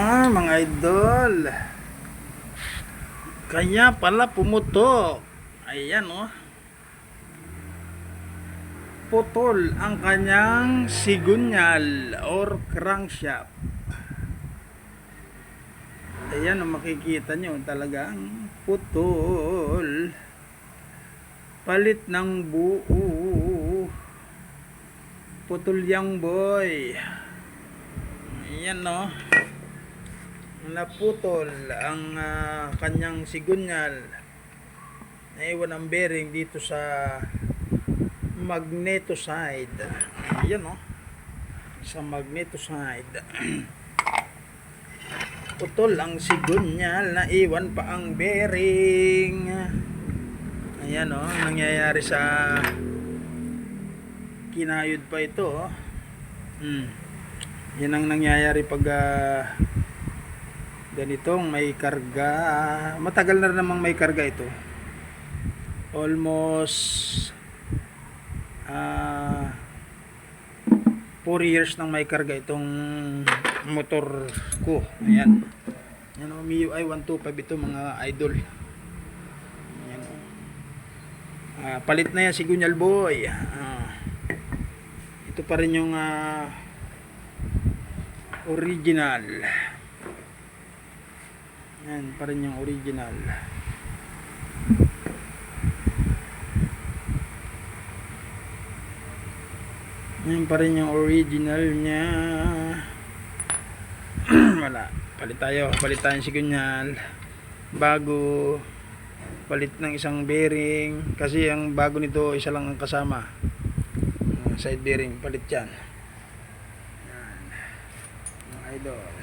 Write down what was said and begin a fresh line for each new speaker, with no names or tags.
Mga idol. Kanya pala pumutok. Ayan oh. Putol ang kanyang sigunyal or crankshaft. Ayan oh, makikita nyo talagang putol. Palit ng buo. Putol yang boy. Ayan oh. Naputol ang kanyang sigunyal. Naiwan ang bearing dito sa magneto side. Ayan o. Sa magneto side. Putol ang sigunyal. Naiwan pa ang bearing. Ayan o. Nangyayari sa kinayod pa ito o. Yan ang nangyayari pag ganitong may karga. Matagal na namang may karga ito. Almost 4 years nang may karga itong motor ko. Ayan. Yan o, MIUI 125 ito mga idol. Ayan o. Palit na yan sigunyal boy. Ito pa rin yung original. Yan pa rin yung original. Yan pa rin yung original niya. Wala. Palit tayo yung sigunyal. Bago. Palit ng isang bearing. Kasi ang bago nito isa lang ang kasama. Side bearing. Palit yan. Yan. Mga idol.